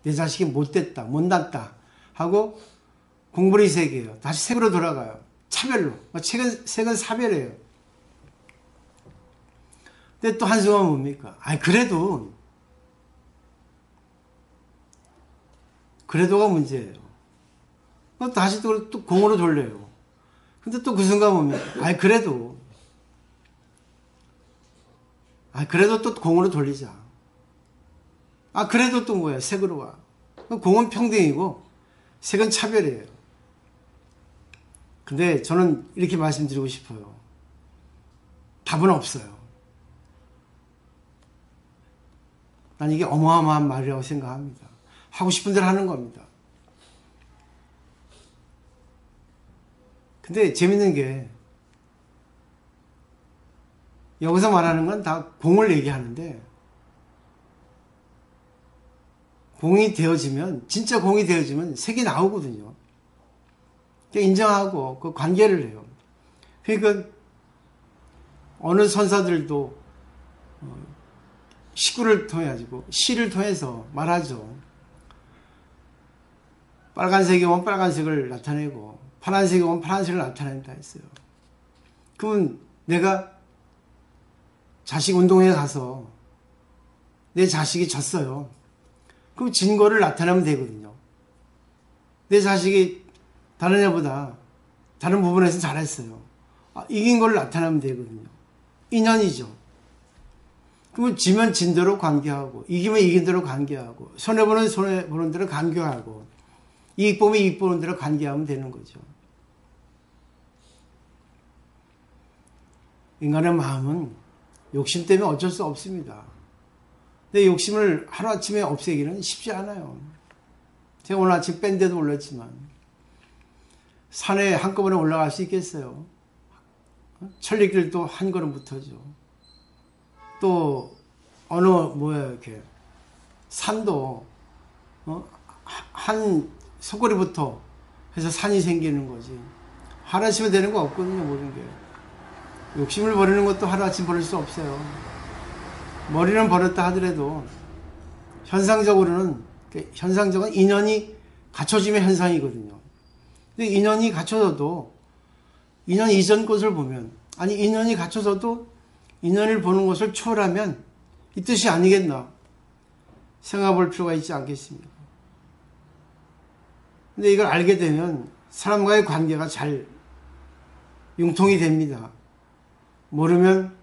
내 자식이 못됐다, 못났다 하고 공부를 이색해요. 다시 색으로 돌아가요. 차별로. 색은 사별이에요. 근데 또 한순간 뭡니까? 그래도가 문제예요. 다시 또 공으로 돌려요. 근데 또 그 순간 뭡니까? 그래도 또 공으로 돌리자. 그래도 또 뭐야? 색으로 와. 공은 평등이고 색은 차별이에요. 근데 저는 이렇게 말씀드리고 싶어요. 답은 없어요. 난 이게 어마어마한 말이라고 생각합니다. 하고 싶은 대로 하는 겁니다. 근데 재밌는 게 여기서 말하는 건 다 공을 얘기하는데 진짜 공이 되어지면 색이 나오거든요. 인정하고 그 관계를 해요. 그러니까 어느 선사들도 시를 통해서 말하죠. 빨간색이 오면 빨간색을 나타내고 파란색이 오면 파란색을 나타낸다 했어요. 그러면 내가 자식 운동회 가서 내 자식이 졌어요. 그럼 진 거를 나타내면 되거든요. 내 자식이 다른 애보다 다른 부분에서 잘했어요. 이긴 걸 나타내면 되거든요. 인연이죠. 그러면 지면 진 대로 관계하고 이기면 이긴 대로 관계하고 손해보는 손해보는 대로 관계하고 이익 보면 이익 보는 대로 관계하면 되는 거죠. 인간의 마음은 욕심 때문에 어쩔 수 없습니다. 근데 욕심을 하루아침에 없애기는 쉽지 않아요. 제가 오늘 아침 밴드에도 올렸지만 산에 한꺼번에 올라갈 수 있겠어요? 천리길도 한 걸음부터죠. 또 어느 이렇게 산도 한 소거리부터 해서 산이 생기는 거지. 하루아침에 되는 거 없거든요, 모든 게. 욕심을 버리는 것도 하루아침 버릴 수 없어요. 머리는 버렸다 하더라도 현상적은 인연이 갖춰지면 현상이거든요. 근데 인연이 갖춰져도 인연 이전 것을 보면 인연이 갖춰져도 인연을 보는 것을 초월하면 이 뜻이 아니겠나 생각해 볼 필요가 있지 않겠습니까? 근데 이걸 알게 되면 사람과의 관계가 잘 융통이 됩니다. 모르면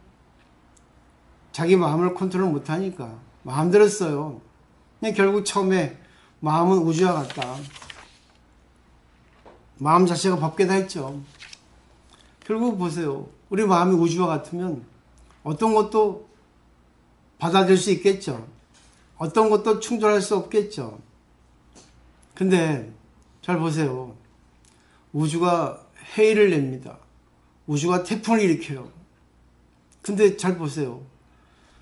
자기 마음을 컨트롤 못하니까 마음대로 써요. 그냥 결국 처음에 마음은 우주와 같다. 마음 자체가 법계다 했죠. 결국 보세요. 우리 마음이 우주와 같으면 어떤 것도 받아들일 수 있겠죠. 어떤 것도 충돌할 수 없겠죠. 근데 잘 보세요. 우주가 해일을 냅니다. 우주가 태풍을 일으켜요. 근데 잘 보세요.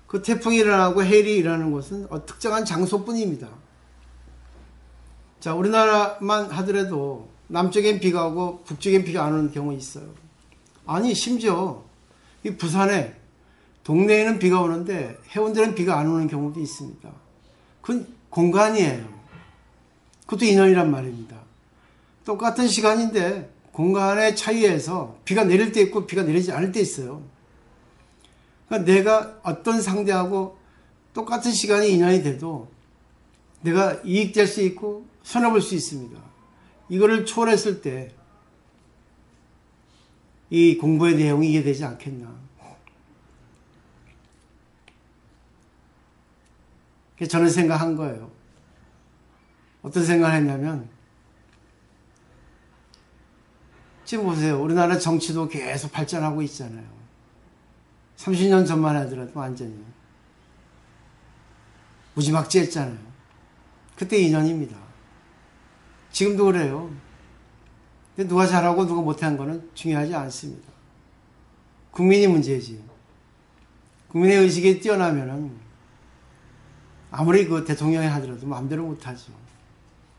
그 태풍이 일어나고 해일이 일어나는 것은 특정한 장소뿐입니다. 자, 우리나라만 하더라도 남쪽엔 비가 오고 북쪽엔 비가 안 오는 경우 있어요. 심지어 이 부산에 동네에는 비가 오는데 해운대는 비가 안 오는 경우도 있습니다. 그건 공간이에요. 그것도 인연이란 말입니다. 똑같은 시간인데 공간의 차이에서 비가 내릴 때 있고 비가 내리지 않을 때 있어요. 그러니까 내가 어떤 상대하고 똑같은 시간이 인연이 돼도 내가 이익될 수 있고 손해볼 수 있습니다. 이거를 초월했을 때 이 공부의 내용이 이해되지 않겠나. 그래서 저는 생각한 거예요. 어떤 생각을 했냐면 지금 보세요. 우리나라 정치도 계속 발전하고 있잖아요. 30년 전만 하더라도 완전히 무지막지했잖아요. 그때 인연입니다. 지금도 그래요. 근데 누가 잘하고 누가 못한 거는 중요하지 않습니다. 국민이 문제지. 국민의 의식이 뛰어나면은 아무리 그 대통령이 하더라도 마음대로 못하죠.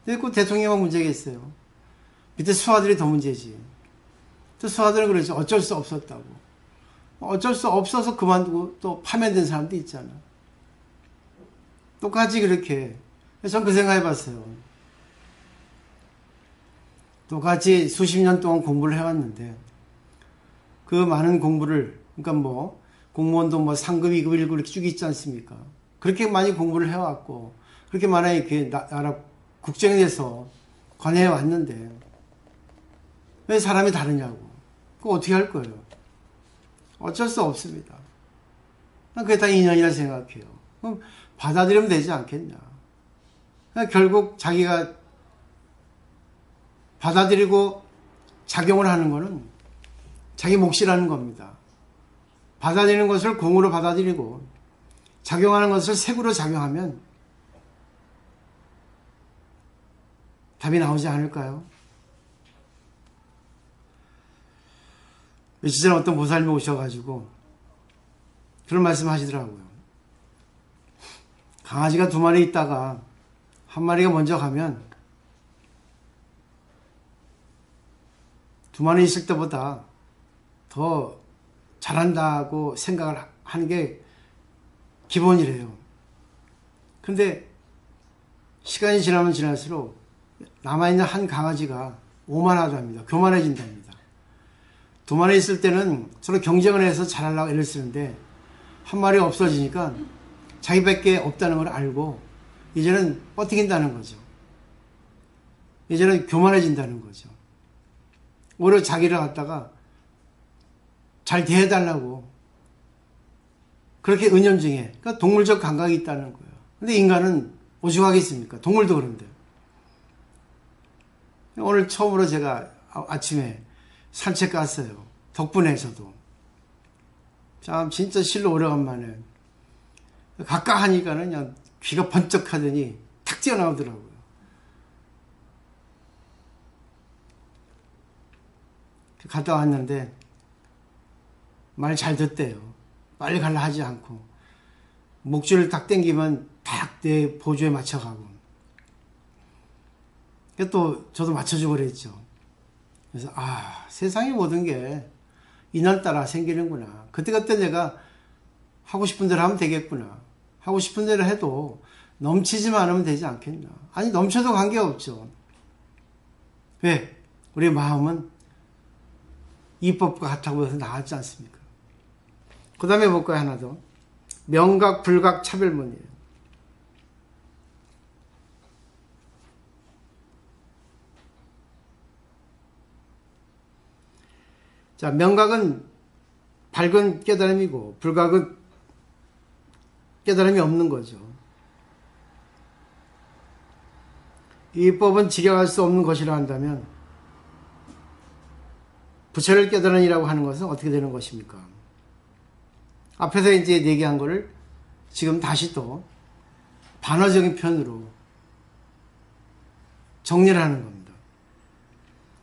근데 그 대통령은 문제겠어요. 밑에 수하들이 더 문제지. 또 수하들은 그러죠. 어쩔 수 없었다고. 어쩔 수 없어서 그만두고 또 파면된 사람도 있잖아. 똑같이 그렇게 전 그 생각 해봤어요. 똑같이 수십 년 동안 공부를 해왔는데 그 많은 공부를, 그러니까 뭐 공무원도 뭐 상급, 2급, 1급 이렇게 쭉 있지 않습니까? 그렇게 많이 공부를 해왔고 그렇게 많이 이렇게 나라 국정에 대해서 관여해 왔는데 왜 사람이 다르냐고. 그거 어떻게 할 거예요? 어쩔 수 없습니다. 난 그게 다 인연이라 생각해요. 그럼 받아들이면 되지 않겠냐. 결국 자기가 받아들이고 작용을 하는 거는 자기 몫이라는 겁니다. 받아들이는 것을 공으로 받아들이고 작용하는 것을 색으로 작용하면 답이 나오지 않을까요? 며칠 전에 어떤 보살님이 오셔가지고 그런 말씀 하시더라고요. 강아지가 2마리 있다가 한 마리가 먼저 가면 2마리 있을 때보다 더 잘한다고 생각을 하는 게 기본이래요. 근데 시간이 지나면 지날수록 남아있는 한 강아지가 오만하답니다. 교만해진답니다. 2마리 있을 때는 서로 경쟁을 해서 잘하려고 애를 쓰는데 한 마리가 없어지니까 자기밖에 없다는 걸 알고 이제는 버티긴다는 거죠. 이제는 교만해진다는 거죠. 오히려 자기를 갖다가 잘 대해달라고 그렇게 은연중에, 그러니까 동물적 감각이 있다는 거예요. 근데 인간은 오죽하겠습니까? 동물도 그런데. 오늘 처음으로 제가 아침에 산책 갔어요. 덕분에 저도. 참 진짜 실로 오래간만에 가까 하니까는 그냥 귀가 번쩍 하더니 탁 튀어나오더라고요. 갔다 왔는데 말 잘 듣대요. 빨리 갈라 하지 않고 목줄을 딱 당기면 딱 내 보조에 맞춰가고. 또 저도 맞춰주고 그랬죠. 그래서 세상의 모든 게 이날따라 생기는구나. 그때그때 내가 하고 싶은 대로 하면 되겠구나. 하고 싶은 대로 해도 넘치지만 않으면 되지 않겠나. 아니 넘쳐도 관계없죠. 왜? 우리 마음은 이법과 같다고 해서 나왔지 않습니까? 그 다음에 볼까요? 하나 더. 명각, 불각, 차별문이에요. 자, 명각은 밝은 깨달음이고 불각은 깨달음이 없는 거죠. 이 법은 직역할 수 없는 것이라 한다면 부처를 깨달으니라고 하는 것은 어떻게 되는 것입니까? 앞에서 이제 얘기한 거를 지금 다시 또 반어적인 편으로 정리를 하는 겁니다.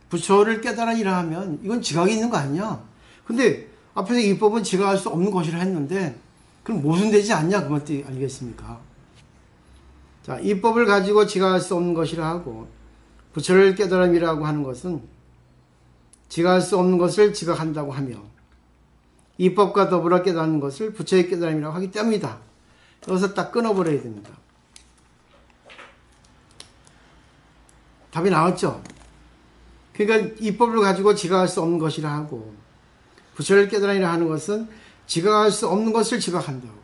부처를 깨달으니라 하면 이건 지각이 있는 거 아니냐? 근데 앞에서 이 법은 지각할 수 없는 것이라 했는데 그럼 모순되지 않냐? 그 말도 알겠습니까? 자, 이 법을 가지고 지각할 수 없는 것이라 하고 부처를 깨달음이라고 하는 것은 지각할 수 없는 것을 지각한다고 하며 이 법과 더불어 깨닫는 것을 부처의 깨달음이라고 하기 때문이다. 여기서 딱 끊어버려야 됩니다. 답이 나왔죠? 그러니까 이 법을 가지고 지각할 수 없는 것이라 하고 부처를 깨달으리라 하는 것은 지각할 수 없는 것을 지각한다고.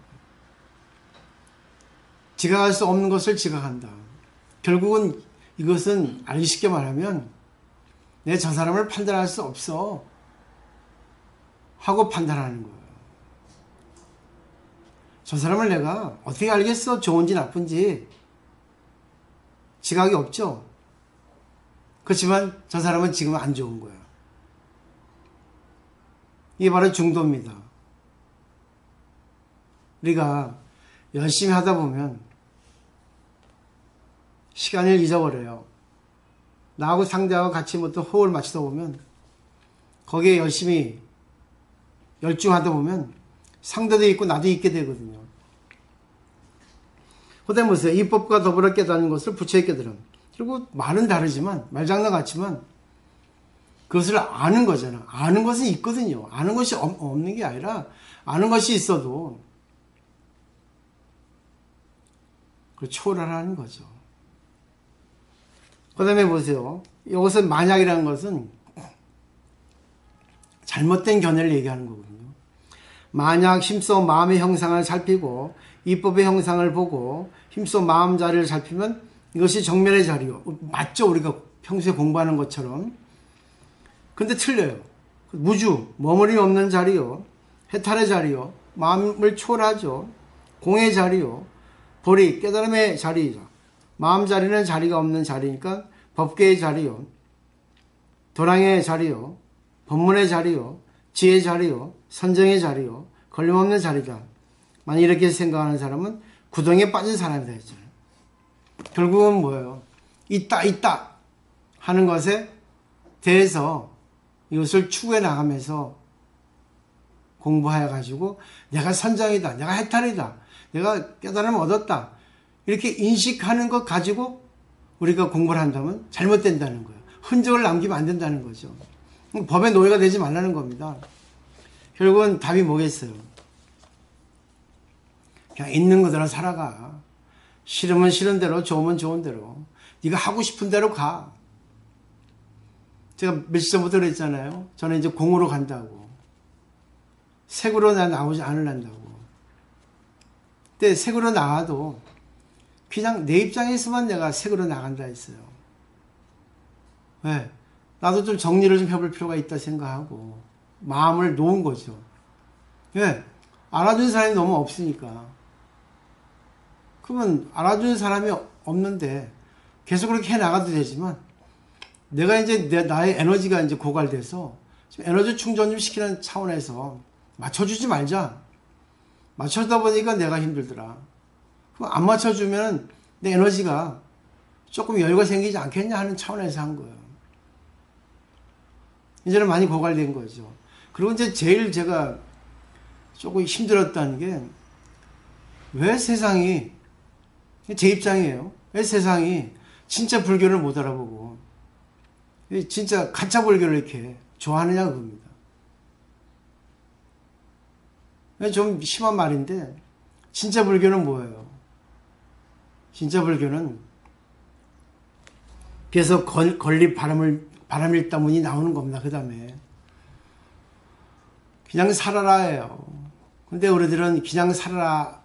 지각할 수 없는 것을 지각한다. 결국은 이것은 알기 쉽게 말하면 내 저 사람을 판단할 수 없어 하고 판단하는 거예요. 저 사람을 내가 어떻게 알겠어? 좋은지 나쁜지. 지각이 없죠? 그렇지만 저 사람은 지금 안 좋은 거야. 이게 바로 중도입니다. 우리가 열심히 하다 보면 시간을 잊어버려요. 나하고 상대하고 같이 뭐 또 호흡을 맞추다 보면 거기에 열심히 열중하다 보면 상대도 있고 나도 있게 되거든요. 그다음에 보세요. 이 법과 더불어 깨닫는 것을 부처의 깨달음. 그리고 말은 다르지만 말장난 같지만 그것을 아는 거잖아. 아는 것은 있거든요. 아는 것이 없는 게 아니라 아는 것이 있어도 그걸 초월하라는 거죠. 그 다음에 보세요. 이것은 만약이라는 것은 잘못된 견해를 얘기하는 거거든요. 만약 힘써 마음의 형상을 살피고 이법의 형상을 보고 힘써 마음 자리를 살피면 이것이 정면의 자리요. 맞죠? 우리가 평소에 공부하는 것처럼. 근데 틀려요. 무주, 머무림이 없는 자리요. 해탈의 자리요. 마음을 초월하죠. 공의 자리요. 보리, 깨달음의 자리이죠. 마음 자리는 자리가 없는 자리니까 법계의 자리요. 도량의 자리요. 법문의 자리요. 지혜의 자리요. 선정의 자리요. 걸림없는 자리다. 만약 이렇게 생각하는 사람은 구덩이에 빠진 사람이다 했잖아요. 결국은 뭐예요? 있다 하는 것에 대해서 이것을 추구해 나가면서 공부해 가지고 내가 선정이다, 내가 해탈이다, 내가 깨달음을 얻었다 이렇게 인식하는 것 가지고 우리가 공부를 한다면 잘못된다는 거예요. 흔적을 남기면 안 된다는 거죠. 법의 노예가 되지 말라는 겁니다. 결국은 답이 뭐겠어요? 그냥 있는 그대로 살아가. 싫으면 싫은 대로, 좋으면 좋은 대로. 네가 하고 싶은 대로 가. 제가 며칠 전부터 그랬잖아요. 저는 이제 공으로 간다고. 색으로 나 나오지 않으란다고. 근데 색으로 나와도 그냥 내 입장에서만 내가 색으로 나간다 했어요. 왜? 나도 좀 정리를 좀 해볼 필요가 있다 생각하고 마음을 놓은 거죠. 왜? 알아주는 사람이 너무 없으니까. 그러면 알아주는 사람이 없는데 계속 그렇게 해 나가도 되지만 내가 이제 나의 에너지가 이제 고갈돼서 좀 에너지 충전 좀 시키는 차원에서 맞춰주지 말자. 맞춰주다 보니까 내가 힘들더라. 그럼 안 맞춰주면 내 에너지가 조금 여유가 생기지 않겠냐 하는 차원에서 한 거예요. 이제는 많이 고갈된 거죠. 그리고 이제 제일 제가 조금 힘들었다는 게 왜 세상이 제 입장이에요. 왜 세상이 진짜 불교를 못 알아보고 진짜 가짜 불교를 이렇게 좋아하느냐 그겁니다. 좀 심한 말인데 진짜 불교는 뭐예요? 진짜 불교는 그래서 건립 바람일 따문이 나오는 겁니다. 그 다음에 그냥 살아라예요. 근데 우리들은 그냥 살아라